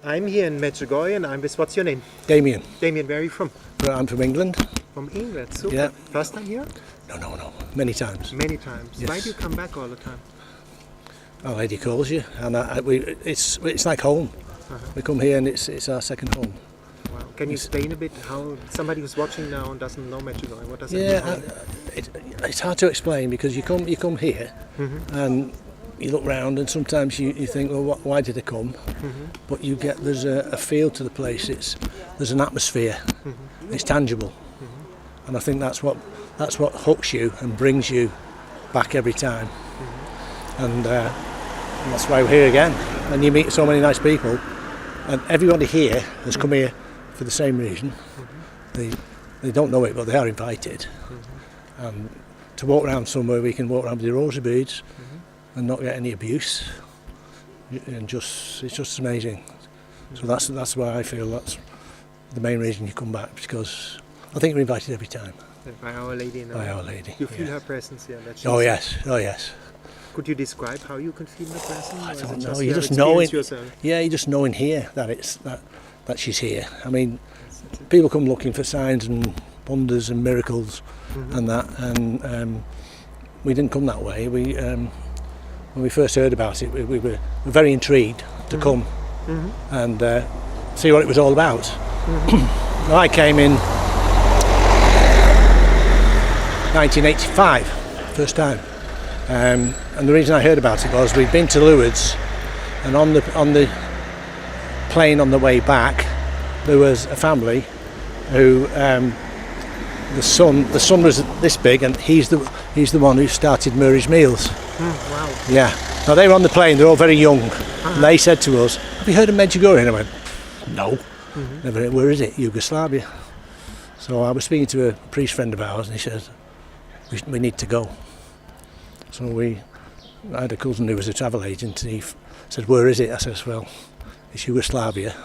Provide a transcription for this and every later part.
I'm here in Medjugorje and I'm with, what's your name? Damien. Damien, where are you from? I'm from England. From England, super. Yeah. First time here? No. Many times. Many times. Yes. Why do you come back all the time? Our Lady calls you, and it's like home. We come here and it's our second home. Wow. Can you explain a bit how somebody who's watching now and doesn't know Medjugorje, what does it mean? It's hard to explain because you come here and you look round and sometimes you think, well, why did I come? But there's a feel to the place. There's an atmosphere. It's tangible, and I think that's what hooks you and brings you back every time. And that's why we're here again. And you meet so many nice people, and everybody here has come here for the same reason. They don't know it, but they are invited. And to walk around somewhere we can walk around with the rosary beads and not get any abuse, and it's just amazing. So that's why I feel that's the main reason you come back, because I think you're invited every time. By Our Lady. By Our Lady. You feel her presence here. Oh yes. Could you describe how you can feel the presence? I don't know. You just know it. Yeah, you just know in here that she's here. I mean, people come looking for signs and wonders and miracles and that, and we didn't come that way. When we first heard about it, we were very intrigued to come and see what it was all about. I came in 1985, first time. And the reason I heard about it was we'd been to Lourdes, and on the plane on the way back there was a family who the son was this big, and he's the one who started Murray's Meals. Wow. Yeah. Now they were on the plane, they're all very young, and they said to us, "Have you heard of Medjugorje?" And I went, "No." Never. Where is it? Yugoslavia. So I was speaking to a priest friend of ours, and he said, we need to go. So I had a cousin who was a travel agent, and he said, "Where is it?" I said, "Well, it's Yugoslavia,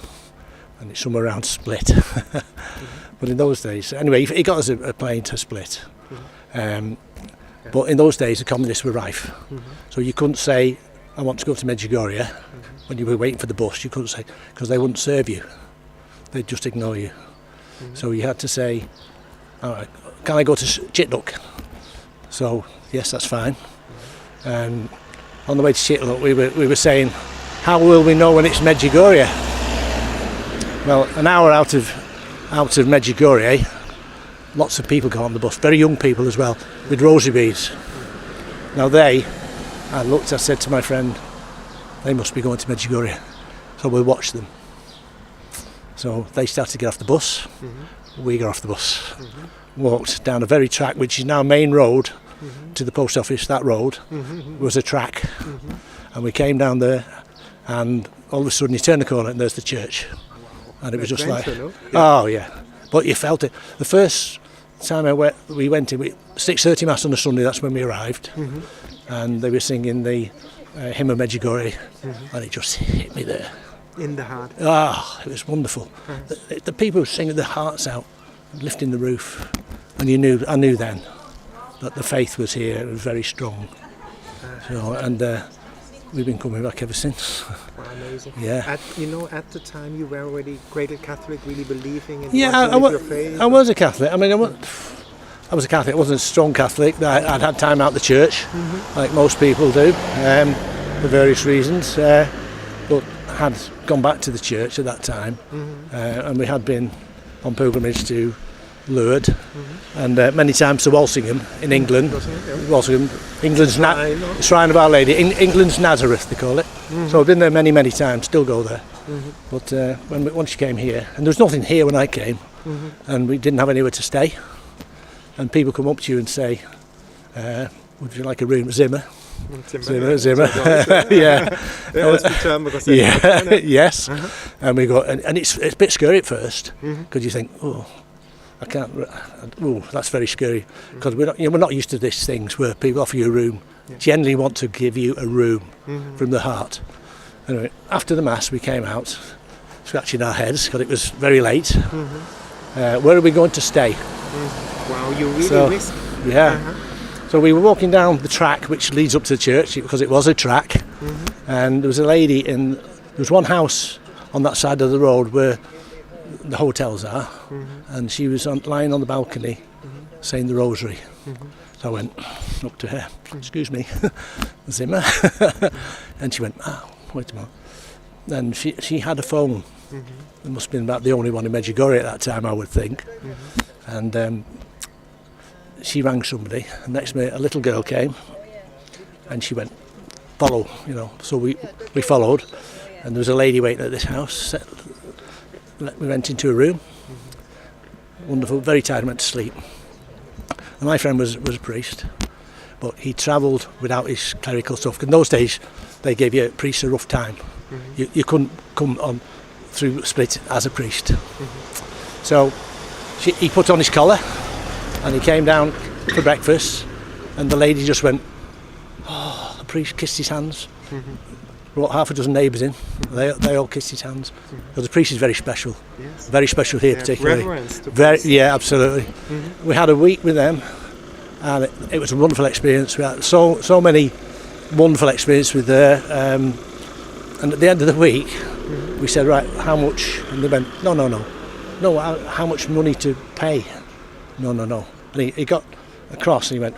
and it's somewhere around Split." But in those days, anyway, he got us a plane to Split. But in those days, the communists were rife. So you couldn't say, "I want to go to Medjugorje," when you were waiting for the bus. You couldn't say, because they wouldn't serve you. They'd just ignore you. So you had to say, "All right, can I go to Chitluk?" So, yes, that's fine. On the way to Chitluk, we were saying, "How will we know when it's Medjugorje?" Well, an hour out of Medjugorje, lots of people got on the bus, very young people as well, with rosary beads. Now I said to my friend, "They must be going to Medjugorje," so we'll watch them. So they started to get off the bus, we got off the bus, walked down a very track, which is now main road to the post office. That road was a track, and we came down there, and all of a sudden you turn the corner and there's the church. And it was just like, oh yeah, but you felt it. The first time we went in, 6:30 Mass on a Sunday, that's when we arrived, and they were singing the hymn of Medjugorje, and it just hit me there. In the heart. Ah, it was wonderful. The people were singing their hearts out, lifting the roof, and I knew then that the faith was here. It was very strong. So, and we've been coming back ever since. Wow, amazing. Yeah. At the time you were already cradle Catholic, really believing in your faith. I was a Catholic. I mean, I was a Catholic. I wasn't a strong Catholic. I'd had time out the church, like most people do, for various reasons. But had gone back to the church at that time, and we had been on pilgrimage to Lourdes, and many times to Walsingham in England. Walsingham, England's Shrine of Our Lady, England's Nazareth they call it. So I've been there many times, still go there. But once you came here, and there was nothing here when I came, and we didn't have anywhere to stay, and people come up to you and say, "Would you like a room?" Zimmer. Yeah. Yes. And we got, and it's a bit scary at first, because you think, "Oh, I can't. Oh, that's very scary," because we're not used to these things where people offer you a room. Generally, want to give you a room from the heart. Anyway, after the Mass, we came out, scratching our heads because it was very late. Where are we going to stay? Wow, you really risked. Yeah. So we were walking down the track which leads up to the church, because it was a track, and there was a lady there was one house on that side of the road where the hotels are, and she was lying on the balcony saying the rosary. So I went up to her, excuse me, Zimmer, and she went, oh, wait a minute. And she had a phone. It must have been about the only one in Medjugorje at that time, I would think. And she rang somebody, and next minute a little girl came, and she went, follow, you know. So we followed, and there was a lady waiting at this house. We went into a room, wonderful, very tired, went to sleep. And my friend was a priest, but he travelled without his clerical stuff. In those days, they gave you priests a rough time. You couldn't come on through split as a priest. So he put on his collar, and he came down for breakfast, and the lady just went, oh, the priest kissed his hands. Brought half a dozen neighbours in, they all kissed his hands. Because the priest is very special, very special here particularly. Yeah, absolutely. We had a week with them, and it was a wonderful experience. We had so many wonderful experiences with her. And at the end of the week, we said, right, how much? And they went, no, how much money to pay? No. And he got across, and he went,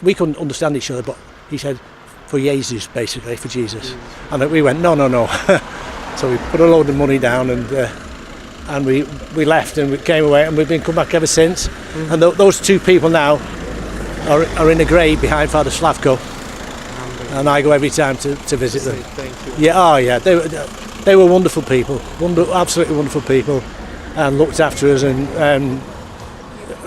we couldn't understand each other, but he said, for Jesus, basically, for Jesus. And we went, no. So we put a load of money down, and we left, and we came away, and we've been come back ever since. And those two people now are in a grave behind Father Slavko, and I go every time to visit them. Thank you. Yeah, they were wonderful people, absolutely wonderful people, and looked after us, and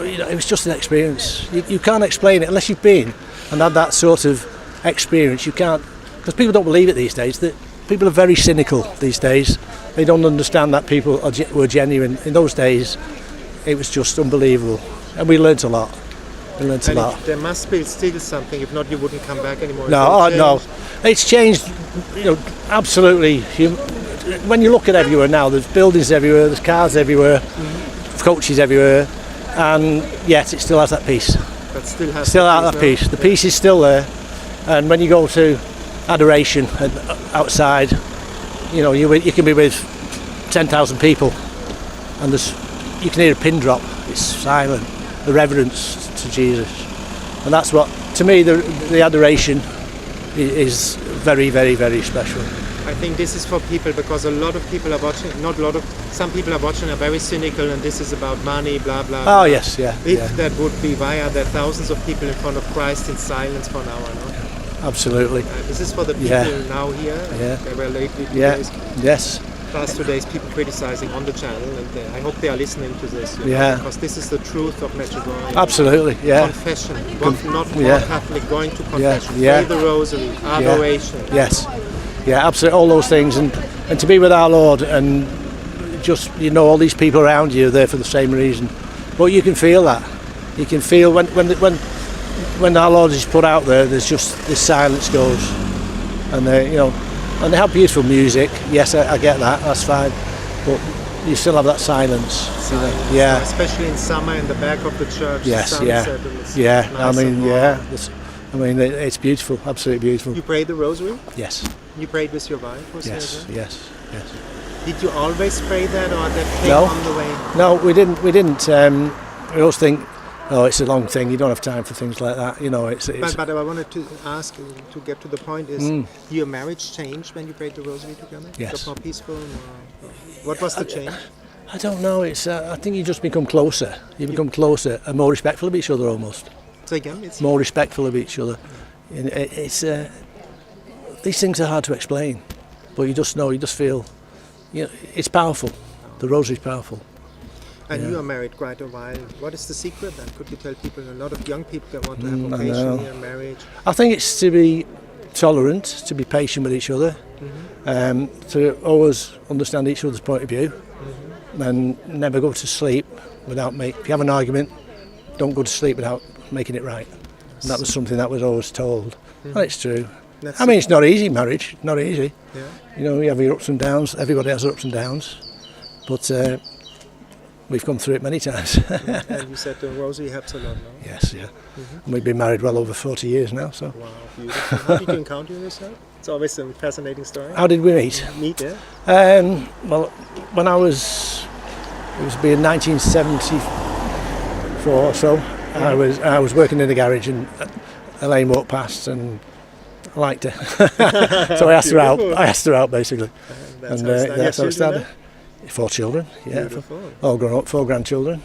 you know, it was just an experience. You can't explain it unless you've been and had that sort of experience. You can't, because people don't believe it these days. That people are very cynical these days. They don't understand that people were genuine. In those days, it was just unbelievable, and we learnt a lot. There must be still something. If not, you wouldn't come back anymore. No, it's changed. You know, absolutely. When you look at everywhere now, there's buildings everywhere, there's cars everywhere, coaches everywhere, and yet it still has that peace. But still has that peace. The peace is still there. And when you go to adoration outside, you know, you can be with 10,000 people, and you can hear a pin drop. It's silent. The reverence to Jesus, and that's what, to me, the adoration is very, very, very special. I think this is for people, because a lot of people are watching. Some people are watching are very cynical, and this is about money, blah blah. Oh yes, yeah. If that would be via the thousands of people in front of Christ in silence for an hour, no? Absolutely. This is for the people now here. Yeah. They were lately 2 Yeah. days. Yes. Past 2 days, people criticizing on the channel, and I hope they are listening to this. Yeah. Because this is the truth of Medjugorje. Absolutely. Yeah. Confession. Not more Catholic, going to confession. Yeah. Pray the rosary. Adoration. Yes. Yeah. Absolutely. All those things, and to be with our Lord, and just, you know, all these people around you are there for the same reason. But you can feel that. You can feel when our Lord is put out there. There's just this silence goes, and you know. And they have beautiful music. Yes, I get that. That's fine, but you still have that silence. Yeah. So especially in summer, in the back of the church. Yes. Sunset, Yeah. Nice, I mean, it's beautiful. Absolutely beautiful. You pray the rosary? Yes. You prayed with your wife? Yes. Did you always pray that, or that came on the way? No, we didn't. We always think, oh, it's a long thing. You don't have time for things like that. You know, it's. But I wanted to ask, to get to the point, is your marriage changed when you prayed the rosary together? Yes. Got more peaceful? Or what was the change? I don't know. It's. I think you just become closer. You become closer and more respectful of each other, almost. So again, it's more respectful of each other. It's. These things are hard to explain, but you just know. You just feel. You know, it's powerful. The rosary's powerful. And you are married quite a while. What is the secret then? Could you tell people, a lot of young people that want to have vocation here, marriage? I think it's to be tolerant, to be patient with each other, to always understand each other's point of view, and never go to sleep without if you have an argument, don't go to sleep without making it right. And that was something that was always told. And it's true. I mean, it's not easy, marriage, not easy. Yeah. You know, you have your ups and downs, everybody has their ups and downs, but we've come through it many times. And you said the rosary helps a lot, no? Yes, yeah. And we've been married well over 40 years now, so. Wow, beautiful. How did you encounter yourself? It's always a fascinating story. How did we meet? Yeah. Well, when it was being 1974 or so, I was working in the garage and Elaine walked past and I liked her. So I asked her out. I asked her out basically. That's how it started. 4 children, yeah, all grown up, 4 grandchildren,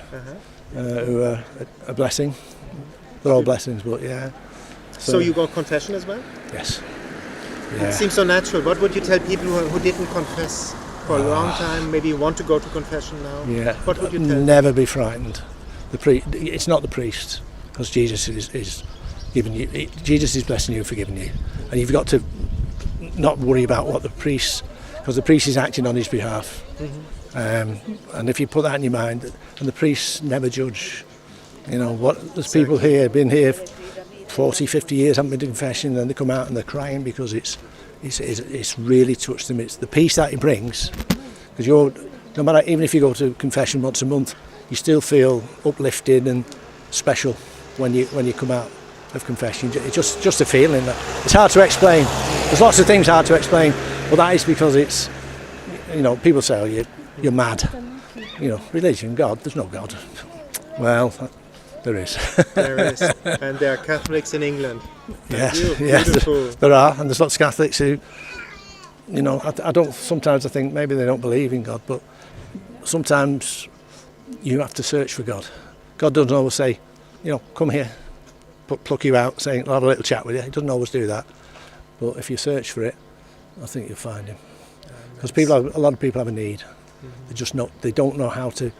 who are a blessing. They're all blessings, but yeah. So you got confession as well? Yes. Yeah. It seems so natural. What would you tell people who didn't confess for a long time, maybe want to go to confession now? Yeah. What would you tell them? Never be frightened. It's not the priest, because Jesus is giving you. Jesus is blessing you and forgiving you, and you've got to not worry about what the priest, because the priest is acting on his behalf. And if you put that in your mind, and the priests never judge. You know what? There's people here, been here 40, 50 years, haven't been to confession, and they come out and they're crying because it's really touched them. It's the peace that it brings, because no matter, even if you go to confession once a month, you still feel uplifted and special when you come out of confession. It's just a feeling that it's hard to explain. There's lots of things hard to explain, but that is because it's, people say, oh, you're mad. Religion, God, there's no God. Well, there is. There is. And there are Catholics in England. Yes, Beautiful. there are. And there's lots of Catholics who, sometimes I think maybe they don't believe in God, but sometimes you have to search for God. God doesn't always say, come here, pluck you out, saying, I'll have a little chat with you. He doesn't always do that. But if you search for it, I think you'll find him. Because a lot of people have a need. They don't know how to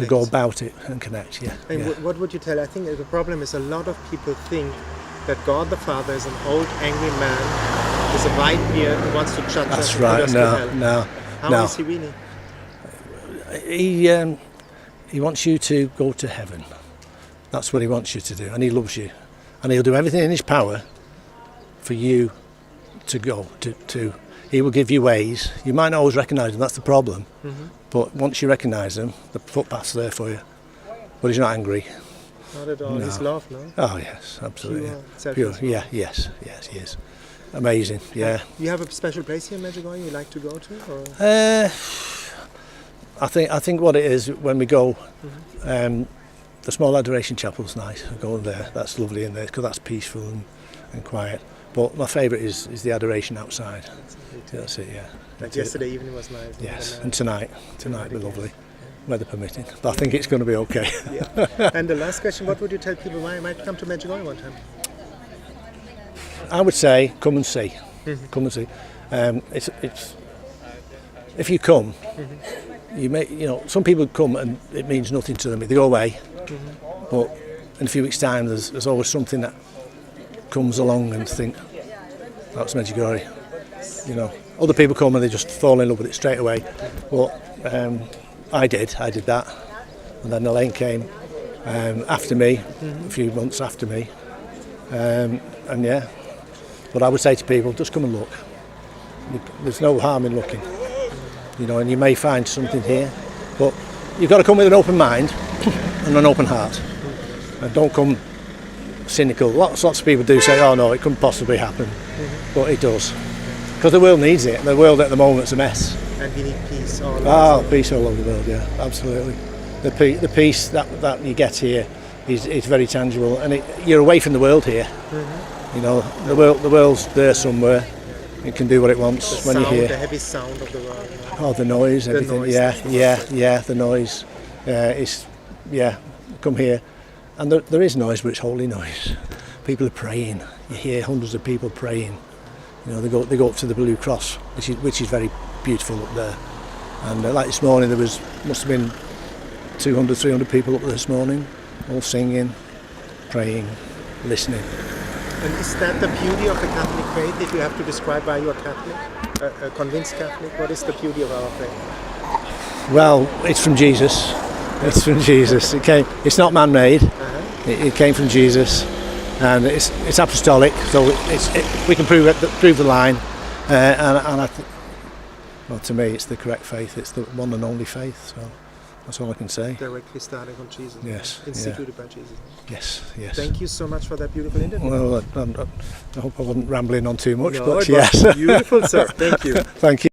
go about it and connect. And what would you tell? I think the problem is a lot of people think that God the Father is an old angry man with a white beard who wants to judge us. That's right. No. How is he really? He wants you to go to heaven. That's what he wants you to do, and he loves you, and he'll do everything in his power for you to go to. He will give you ways. You might not always recognise them. That's the problem. But once you recognise them, the footpath's there for you. But he's not angry. Not at all. No. He's love, no? Oh yes, absolutely. Pure. Yeah. Yes, he is. Amazing. Yeah. You have a special place here in Medjugorje you like to go to? Or? I think what it is when we go, the small adoration chapel's nice. I go in there. That's lovely in there because that's peaceful and quiet. But my favourite is the adoration outside. That's it, yeah. Like yesterday evening was nice. Yes, and tonight will be lovely, weather permitting. But I think it's going to be okay. Yeah. And the last question, what would you tell people why might come to Medjugorje one time? I would say come and see. Come and see. It's if you come, you may some people come and it means nothing to them. They go away, but in a few weeks' time, there's always something that comes along and think that's Medjugorje. Other people come and they just fall in love with it straight away. But I did that, and then Elaine came after me, a few months after me, and yeah. But I would say to people, just come and look. There's no harm in looking, and you may find something here, but you've got to come with an open mind and an open heart, and don't come cynical. Lots of people do say, oh no, it couldn't possibly happen, but it does. Because the world needs it. The world at the moment's a mess. And we need peace all over. Oh, peace all over the world, yeah, absolutely. The peace that you get here is very tangible, and you're away from the world here. The world's there somewhere. It can do what it wants when you're here. The heavy sound of the world. Oh, the noise, everything. Noise. Yeah, the noise. Come here, and there is noise, but it's holy noise. People are praying. You hear hundreds of people praying. They go up to the Blue Cross, which is very beautiful up there. And like this morning, must have been 200, 300 people up there this morning, all singing, praying, listening. And is that the beauty of the Catholic faith? If you have to describe why you are Catholic, a convinced Catholic, what is the beauty of our faith? Well, it's from Jesus. It's from Jesus. It's not man-made. It came from Jesus. And it's apostolic, so we can prove the line, and I think, well, to me, it's the correct faith. It's the one and only faith. So That's all I can say. Directly starting from Jesus. Yes, Instituted by Jesus. Yes, yes. Thank you so much for that beautiful interview. Well, I hope I wasn't rambling on too much, No, but it was yes. beautiful, sir. Thank you. Thank you.